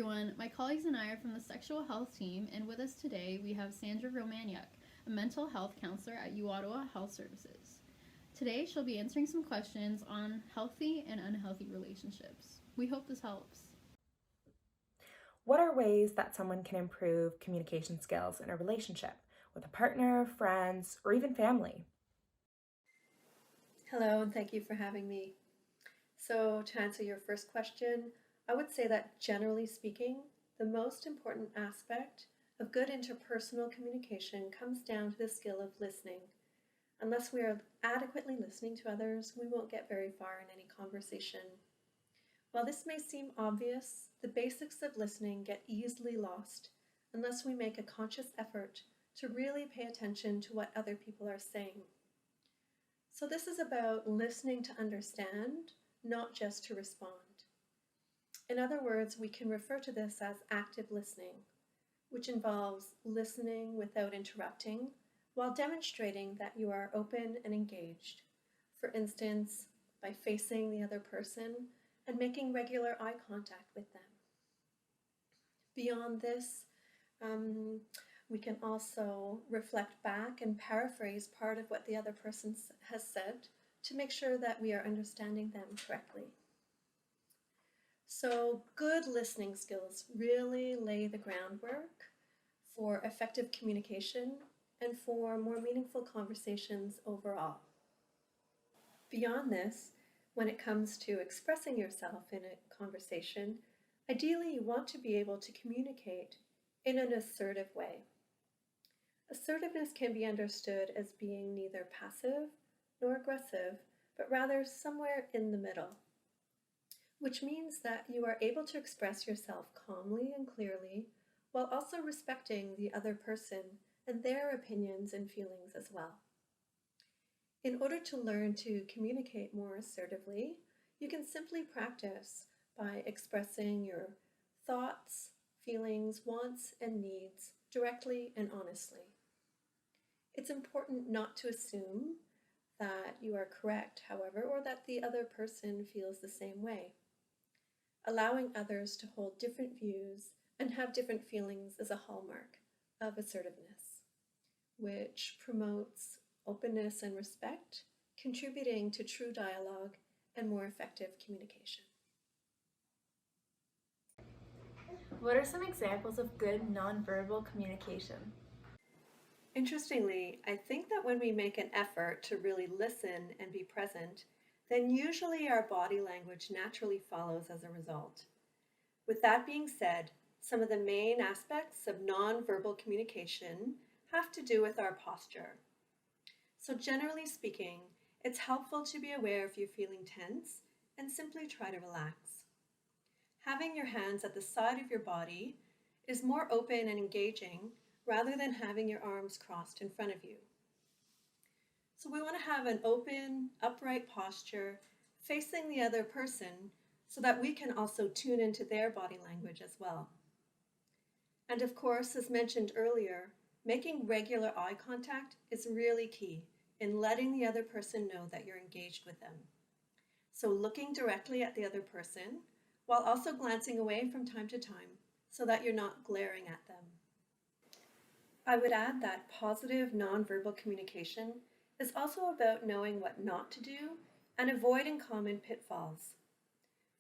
everyone. My colleagues and I are from the sexual health team, and with us today we have Sandra Romaniuk, a mental health counselor at UOttawa Health Services. Today she'll be answering some questions on healthy and unhealthy relationships. We hope this helps. What are ways that someone can improve communication skills in a relationship with a partner, friends, or even family? Hello, and thank you for having me. So, to answer your first question, I would say that generally speaking, the most important aspect of good interpersonal communication comes down to the skill of listening. Unless we are adequately listening to others, we won't get very far in any conversation. While this may seem obvious, the basics of listening get easily lost unless we make a conscious effort to really pay attention to what other people are saying. So this is about listening to understand, not just to respond. In other words, we can refer to this as active listening, which involves listening without interrupting while demonstrating that you are open and engaged. For instance, by facing the other person and making regular eye contact with them. Beyond this, we can also reflect back and paraphrase part of what the other person has said to make sure that we are understanding them correctly. So good listening skills really lay the groundwork for effective communication and for more meaningful conversations overall. Beyond this, when it comes to expressing yourself in a conversation, ideally you want to be able to communicate in an assertive way. Assertiveness can be understood as being neither passive nor aggressive, but rather somewhere in the middle, which means that you are able to express yourself calmly and clearly while also respecting the other person and their opinions and feelings as well. In order to learn to communicate more assertively, you can simply practice by expressing your thoughts, feelings, wants, and needs directly and honestly. It's important not to assume that you are correct, however, or that the other person feels the same way. Allowing others to hold different views and have different feelings is a hallmark of assertiveness, which promotes openness and respect, contributing to true dialogue and more effective communication. What are some examples of good nonverbal communication? Interestingly, I think that when we make an effort to really listen and be present, then usually our body language naturally follows as a result. With that being said, some of the main aspects of nonverbal communication have to do with our posture. So generally speaking, it's helpful to be aware if you're feeling tense and simply try to relax. Having your hands at the side of your body is more open and engaging rather than having your arms crossed in front of you. So we want to have an open, upright posture facing the other person so that we can also tune into their body language as well. And of course, as mentioned earlier, making regular eye contact is really key in letting the other person know that you're engaged with them. So looking directly at the other person while also glancing away from time to time so that you're not glaring at them. I would add that positive nonverbal communication is also about knowing what not to do and avoiding common pitfalls.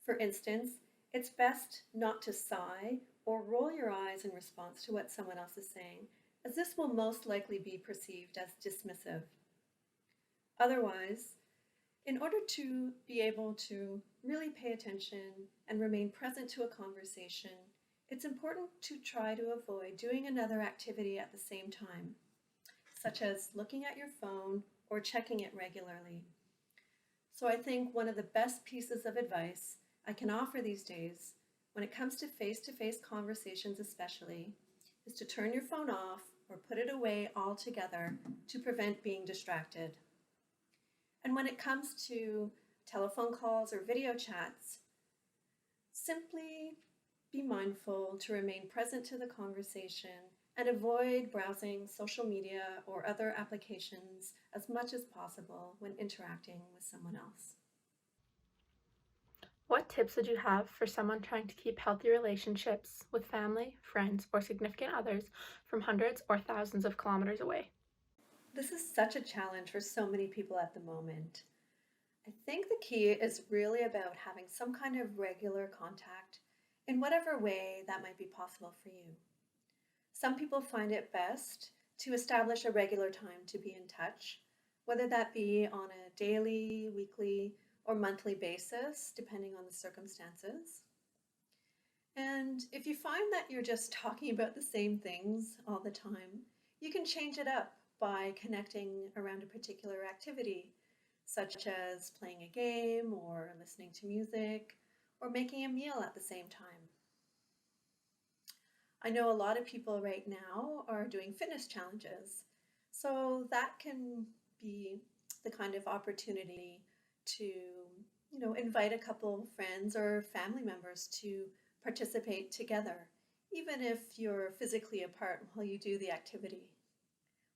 For instance, it's best not to sigh or roll your eyes in response to what someone else is saying, as this will most likely be perceived as dismissive. Otherwise, in order to be able to really pay attention and remain present to a conversation, it's important to try to avoid doing another activity at the same time, such as looking at your phone or checking it regularly. So I think one of the best pieces of advice I can offer these days, when it comes to face-to-face conversations especially, is to turn your phone off or put it away altogether to prevent being distracted. And when it comes to telephone calls or video chats, simply be mindful to remain present to the conversation and avoid browsing social media or other applications as much as possible when interacting with someone else. What tips would you have for someone trying to keep healthy relationships with family, friends, or significant others from hundreds or thousands of kilometers away? This is such a challenge for so many people at the moment. I think the key is really about having some kind of regular contact in whatever way that might be possible for you. Some people find it best to establish a regular time to be in touch, whether that be on a daily, weekly, or monthly basis, depending on the circumstances. And if you find that you're just talking about the same things all the time, you can change it up by connecting around a particular activity, such as playing a game or listening to music or making a meal at the same time. I know a lot of people right now are doing fitness challenges, so that can be the kind of opportunity to, invite a couple of friends or family members to participate together, even if you're physically apart while you do the activity.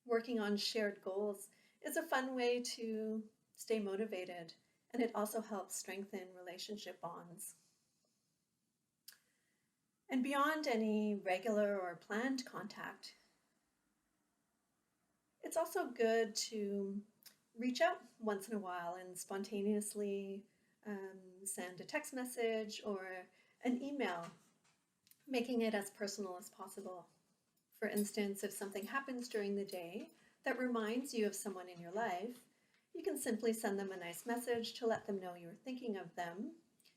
Working on shared goals is a fun way to stay motivated, and it also helps strengthen relationship bonds. And beyond any regular or planned contact, it's also good to reach out once in a while and spontaneously send a text message or an email, making it as personal as possible. For instance, if something happens during the day that reminds you of someone in your life, you can simply send them a nice message to let them know you're thinking of them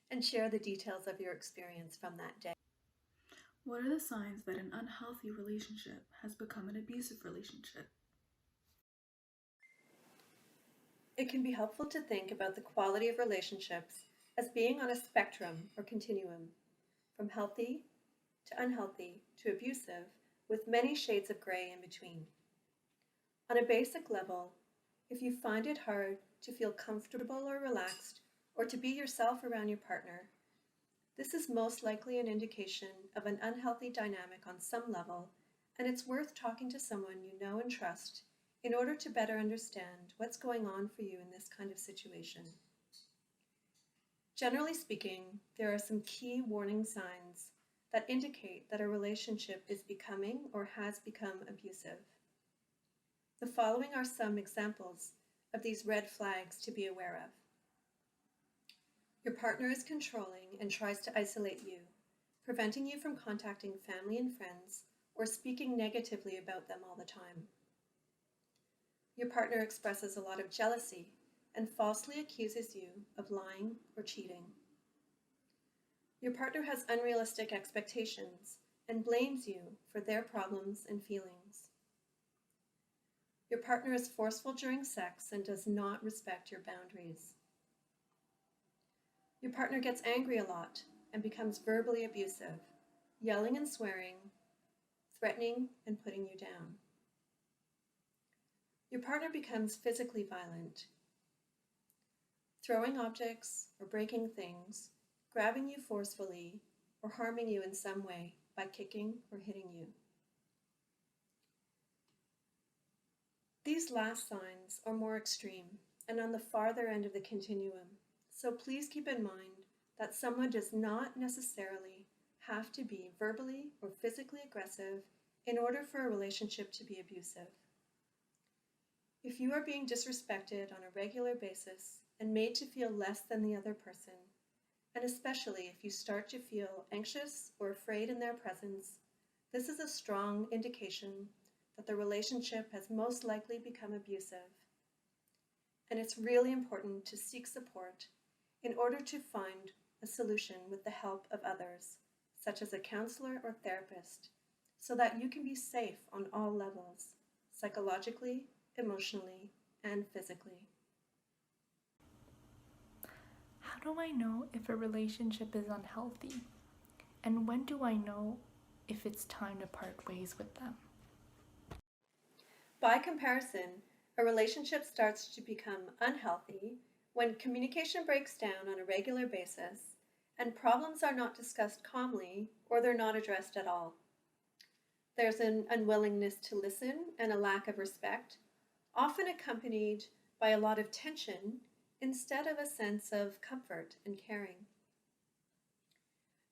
and share the details of your experience from that day. What are the signs that an unhealthy relationship has become an abusive relationship? It can be helpful to think about the quality of relationships as being on a spectrum or continuum, from healthy to unhealthy to abusive, with many shades of gray in between. On a basic level, if you find it hard to feel comfortable or relaxed, or to be yourself around your partner, this is most likely an indication of an unhealthy dynamic on some level, and it's worth talking to someone you know and trust in order to better understand what's going on for you in this kind of situation. Generally speaking, there are some key warning signs that indicate that a relationship is becoming or has become abusive. The following are some examples of these red flags to be aware of. Your partner is controlling and tries to isolate you, preventing you from contacting family and friends or speaking negatively about them all the time. Your partner expresses a lot of jealousy and falsely accuses you of lying or cheating. Your partner has unrealistic expectations and blames you for their problems and feelings. Your partner is forceful during sex and does not respect your boundaries. Your partner gets angry a lot and becomes verbally abusive, yelling and swearing, threatening and putting you down. Your partner becomes physically violent, throwing objects or breaking things, grabbing you forcefully, or harming you in some way by kicking or hitting you. These last signs are more extreme and on the farther end of the continuum, so please keep in mind that someone does not necessarily have to be verbally or physically aggressive in order for a relationship to be abusive. If you are being disrespected on a regular basis and made to feel less than the other person, and especially if you start to feel anxious or afraid in their presence, this is a strong indication that the relationship has most likely become abusive. And it's really important to seek support in order to find a solution with the help of others, such as a counselor or therapist, so that you can be safe on all levels, psychologically, emotionally, and physically. How do I know if a relationship is unhealthy? And when do I know if it's time to part ways with them? By comparison, a relationship starts to become unhealthy when communication breaks down on a regular basis and problems are not discussed calmly or they're not addressed at all. There's an unwillingness to listen and a lack of respect, often accompanied by a lot of tension instead of a sense of comfort and caring.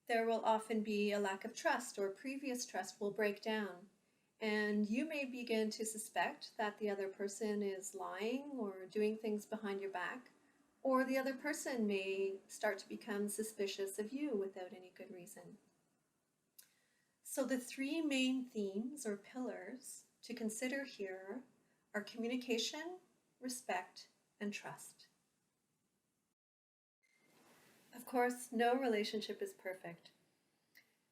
There will often be a lack of trust, or previous trust will break down, and you may begin to suspect that the other person is lying or doing things behind your back, or the other person may start to become suspicious of you without any good reason. So the three main themes or pillars to consider here are communication, respect, and trust. Of course, no relationship is perfect,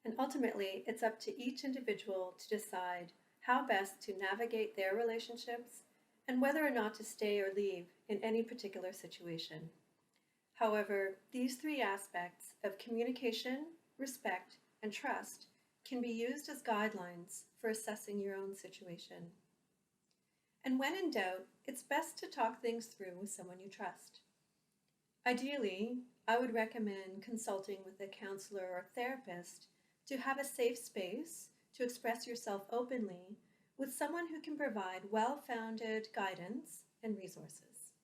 and ultimately it's up to each individual to decide how best to navigate their relationships and whether or not to stay or leave in any particular situation. However, these three aspects of communication, respect, and trust can be used as guidelines for assessing your own situation. And when in doubt, it's best to talk things through with someone you trust. Ideally, I would recommend consulting with a counselor or therapist to have a safe space to express yourself openly with someone who can provide well-founded guidance and resources.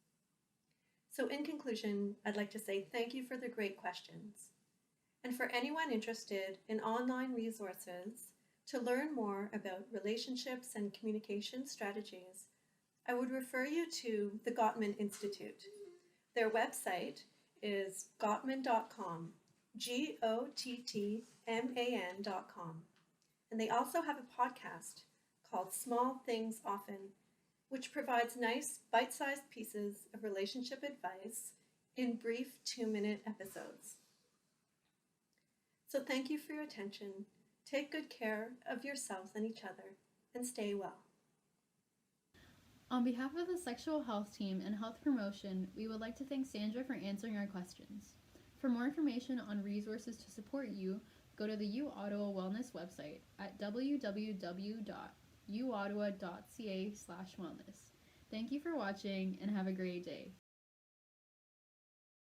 So in conclusion, I'd like to say thank you for the great questions. And for anyone interested in online resources to learn more about relationships and communication strategies, I would refer you to the Gottman Institute. Their website is gottman.com, Gottman.com. And they also have a podcast called Small Things Often, which provides nice bite-sized pieces of relationship advice in brief 2-minute episodes. So thank you for your attention. Take good care of yourselves and each other, and stay well. On behalf of the Sexual Health Team and Health Promotion, we would like to thank Sandra for answering our questions. For more information on resources to support you, go to the U Ottawa Wellness website at www.uottawa.ca/wellness. Thank you for watching and have a great day.